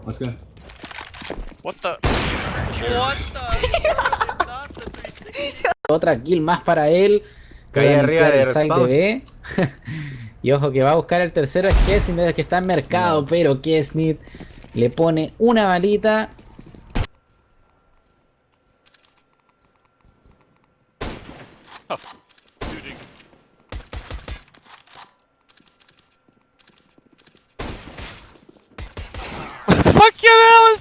Let's go. What the? What the? Not the 360. Otra kill más para él. Caí Puede arriba limpiar de el site de respawn. B. Y ojo que va a buscar el tercero. Es Kesnit, que está en mercado. No. Pero Kesnit le pone una balita. Oh, shooting. Fuck your hell!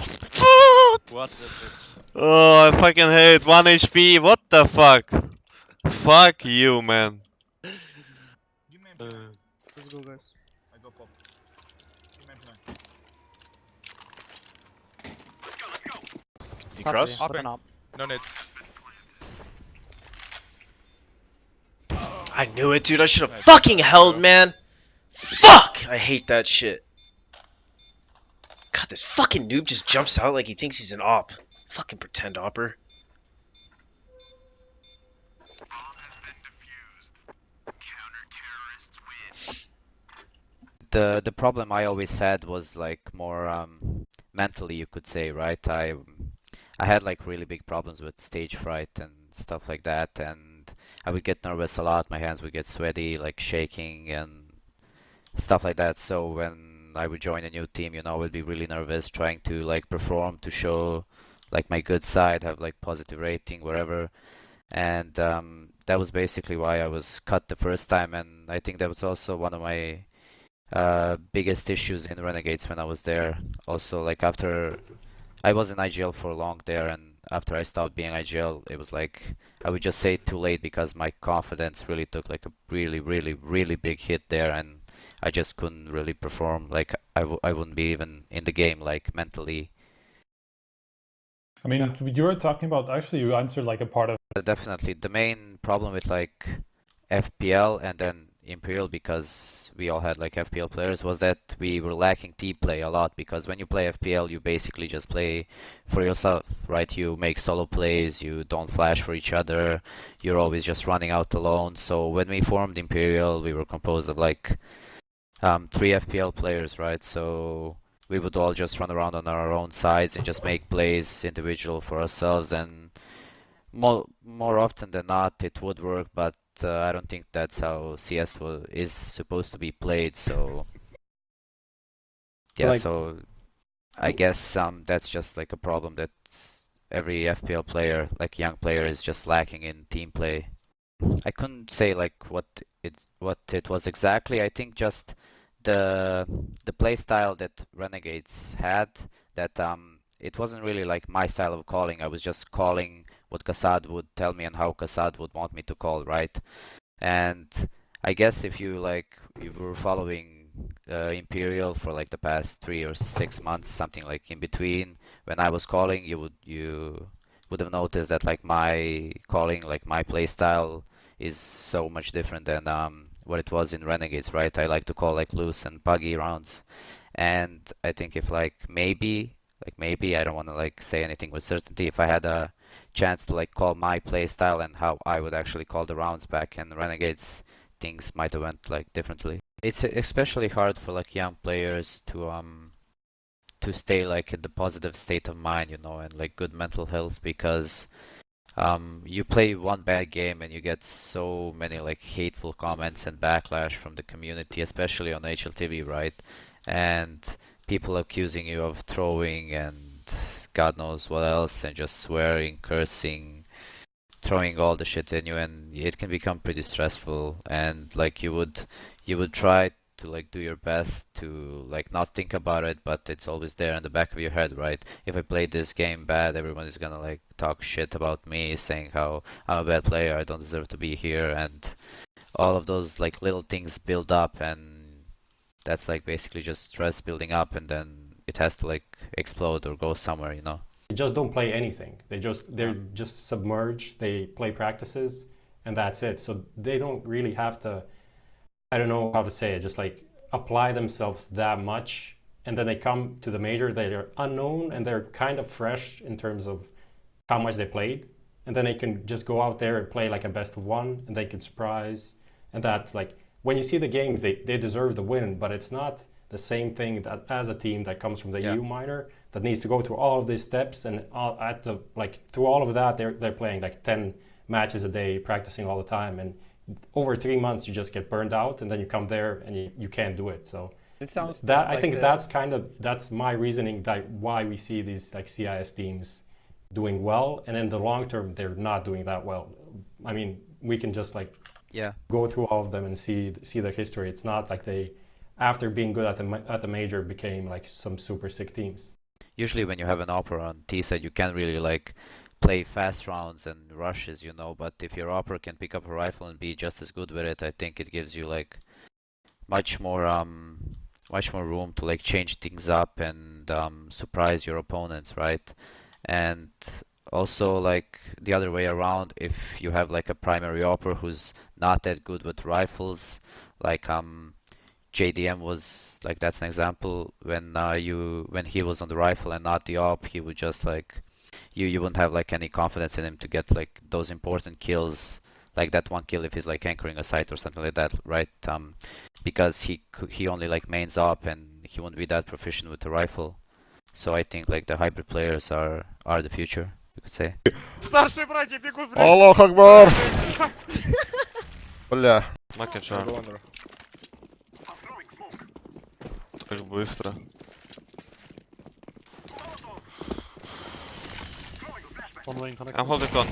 What the bitch? Oh, I fucking hate 1 HP. What the fuck? Fuck you, man. Let's go, guys. I go pop. You cross? Open up. No need. I knew it, dude. I should have fucking held, man. Fuck! I hate that shit. God, this fucking noob just jumps out like he thinks he's an op. Fucking pretend opper. The problem I always had was like more mentally, you could say, right? I had like really big problems with stage fright and stuff like that, and I would get nervous a lot. My hands would get sweaty, like shaking and stuff like that. So when I would join a new team, I would be really nervous, trying to like perform to show like my good side, have like positive rating, whatever. And that was basically why I was cut the first time, and I think that was also one of my biggest issues in Renegades when I was there. Also, like after I was in IGL for long there, and after I stopped being IGL, it was like I would just say too late because my confidence really took like a really big hit there, and I just couldn't really perform. Like I wouldn't be even in the game like mentally. I mean, you were talking about, actually you answered like a part of Definitely the main problem with like FPL and then Imperial, because we all had like FPL players, was that we were lacking team play a lot, because when you play FPL you basically just play for yourself, right? You make solo plays, you don't flash for each other, you're always just running out alone. So when we formed Imperial, we were composed of like 3 FPL players, right? So we would all just run around on our own sides and just make plays individual for ourselves, and more often than not it would work, but I don't think that's how CS is supposed to be played. So yeah, Like- so I guess that's just like a problem that every FPL player, like young player, is just lacking in team play. I couldn't say like what it was exactly. I think just the play style that Renegades had, that it wasn't really like my style of calling. I was just calling what Kassad would tell me and how Kassad would want me to call, right? And I guess if you were following Imperial for like the past 3 or 6 months, something like in between, when I was calling, you would have noticed that like my calling, like my play style is so much different than what it was in Renegades, right? I like to call like loose and buggy rounds, and I think if maybe I don't want to like say anything with certainty, if I had a chance to like call my play style and how I would actually call the rounds back in Renegades, things might have went like differently. It's especially hard for like young players to stay like in the positive state of mind, and like good mental health, because you play one bad game and you get so many like hateful comments and backlash from the community, especially on HLTV, right? And people accusing you of throwing and God knows what else, and just swearing, cursing, throwing all the shit in you, and it can become pretty stressful. And like you would try to like do your best to like not think about it, but it's always there in the back of your head, right? If I play this game bad, everyone is gonna like talk shit about me, saying how I'm a bad player, I don't deserve to be here, and all of those like little things build up, and that's like basically just stress building up, and then it has to like explode or go somewhere, they just don't play anything. They're just submerged. They play practices and that's it. So they don't really have to, I don't know how to say it, just like apply themselves that much, and then they come to the major, they're unknown and they're kind of fresh in terms of how much they played, and then they can just go out there and play like a best of one, and they can surprise. And that's like, when you see the games, they deserve the win, but it's not the same thing that as a team that comes from the Yeah. EU minor that needs to go through all of these steps, and through all of that they're playing like 10 matches a day, practicing all the time, and over 3 months you just get burned out, and then you come there and you can't do it. So It sounds that like I think that's my reasoning that why we see these like CIS teams doing well, and in the long term they're not doing that well. I mean, we can just like Yeah. go through all of them and see their history. It's not like they, after being good at the major, became like some super sick teams. Usually when you have an opera on T side, you can't really like play fast rounds and rushes, you know, but if your opera can pick up a rifle and be just as good with it, I think it gives you like much more room to like change things up and surprise your opponents, right? And also like the other way around, if you have like a primary opera who's not that good with rifles, like JDM was like, that's an example. When when he was on the rifle and not the op, he would just like you wouldn't have like any confidence in him to get like those important kills, like that one kill if he's like anchoring a site or something like that, right? Because he only like mains op and he won't be that proficient with the rifle. So I think like the hybrid players are the future, you could say. Старшие братья бегут, блядь! Аллах Акбар! Бля. Макинша. Так быстро. One lane connect. I'm holding con.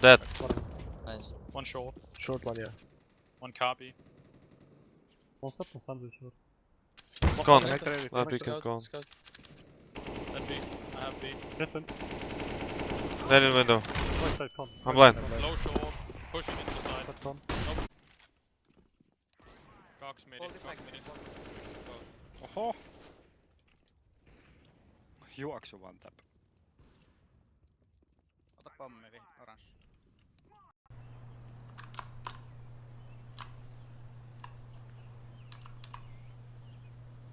Dead. Nice. One short. Short one, yeah. One copy. One step on sandwich short. Con. Connect. That we can con. That B. I have B. Hit him. Dead in window. Right side con. I'm blind. Low short. Pushing into side. Nope. Cox mid it. Cox mid it. Oho! You actually one tap. Atak bomb maybe. Orange.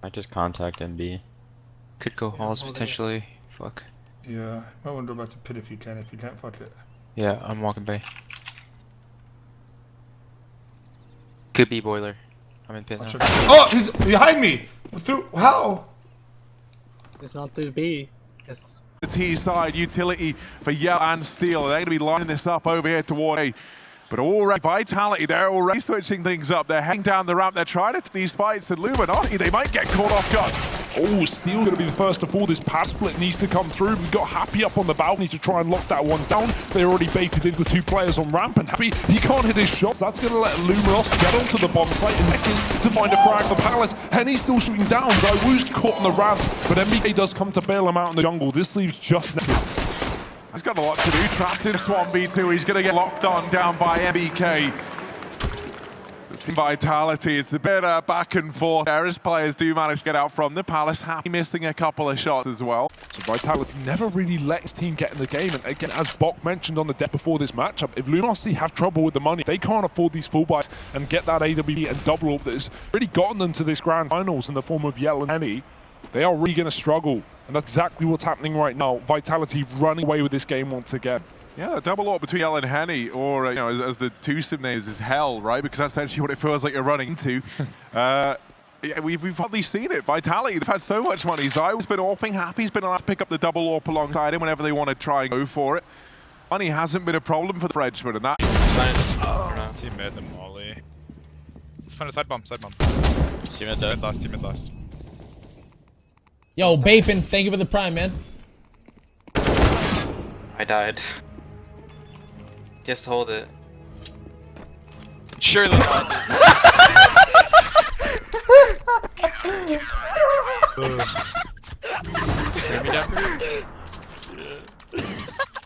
Might just contact MB. Could go halls potentially. Fuck. Yeah, might want to go back to pit if you can. If you can't, fuck it. Yeah, I'm walking by. Could be boiler. I'm in pit now. Oh, he's behind me! Through how? It's not through B. It's The T side utility for Yell and Steel. They're going to be lining this up over here toward A. But already, Vitality, they're already switching things up. They're heading down the ramp. They're trying to these fights. And Luminati, they might get caught off guard. Oh, Steel going to be the first to fall. This pad split needs to come through. We got Happy up on the balcony to try and lock that one down. They're already baited in with 2 players on ramp, and Happy, he can't hit his shots. That's going to let Luminos get onto the bomb site and Ekis to find a frag for Palace. And he's still shooting down. Zywoo's caught on the ramp, but MBK does come to bail him out in the jungle. This leaves just Nekis. He's got a lot to do. Trapped in s1mple. He's going to get locked on down by MBK. Vitality, it's a bit back and forth there as players do manage to get out from the Palace. Happy missing a couple of shots as well. So Vitality never really let his team get in the game, and again, as Bok mentioned on the deck before this matchup, if Luminosity have trouble with the money, they can't afford these full buys and get that AWP and double up that has really gotten them to this grand finals in the form of Yell and Henny. They are really going to struggle, and that's exactly what's happening right now. Vitality running away with this game once again. Yeah, a double up between Yell and Henny, or you know, as the twosome names is Hell, right? Because that's essentially what it feels like you're running into. Yeah, we've hardly seen it. Vitality, they've had so much money. Zy's been AWPing, Happy's been allowed to pick up the double AWP alongside him whenever they want to try and go for it. Money hasn't been a problem for the Frenchman, and that. team mid and Molly. Let's find a side bomb. Team Mid last. Yo, Bapin, thank you for the prime, man. I died. He has to hold it. Surely not.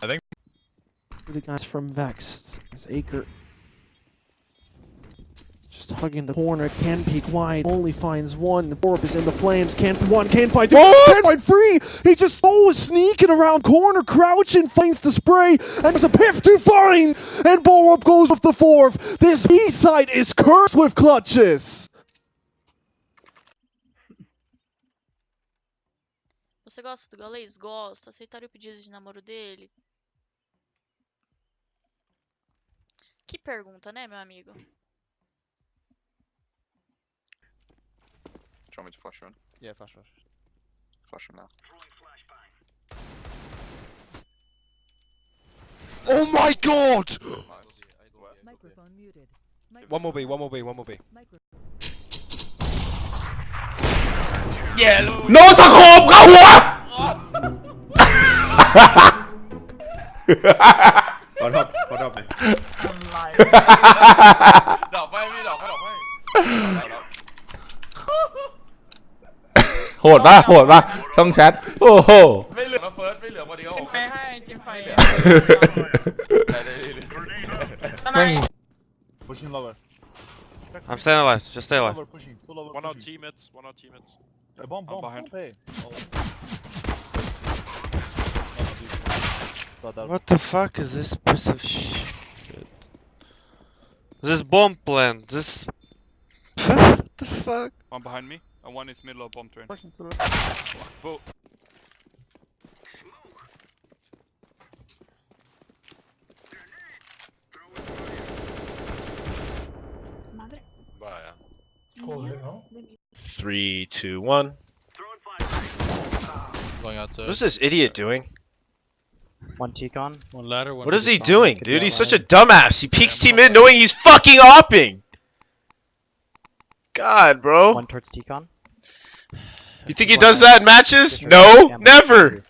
I think the guys from Vexed is Acre. Just hugging the corner, can peek wide, only finds one. Orb is in the flames, can't find two, can't find free! He just sneaking around corner, crouching, finds the spray, and there's a piff to find! And Borup goes with the 4th. This B-side is cursed with clutches! Você gosta do galês? Gosto. Aceitaria o pedido de namoro dele? Que pergunta, né, meu amigo? you want me to flash you in? Yeah, flash. Flash him now. Oh my god! Microphone muted. One more B. No สโคปเข้าหัว ขอทบไหม ดอกไปพี่ดอกไป โหดปะช่องแชทโอ้โห ไม่เหลือนะเฟิร์สไม่เหลือพอดีก็ ไปให้กินไฟ แม่ง Pushing lower. I'm staying alive. Just stay alive. Pushing. Two lower. One out teammates. Bomb. behind. Hey. What the fuck is this piece of shit? This bomb plant. This. What the fuck? One behind me, and one is middle of bomb train. Both. Vaya. 3, 2, 1. Going out to. What is this idiot doing? One T-con, one ladder, one. What is he doing, dude? He's such a dumbass. He peeks team mid knowing he's fucking opping. God, bro. One towards T-con. You think he does that in matches? No, never.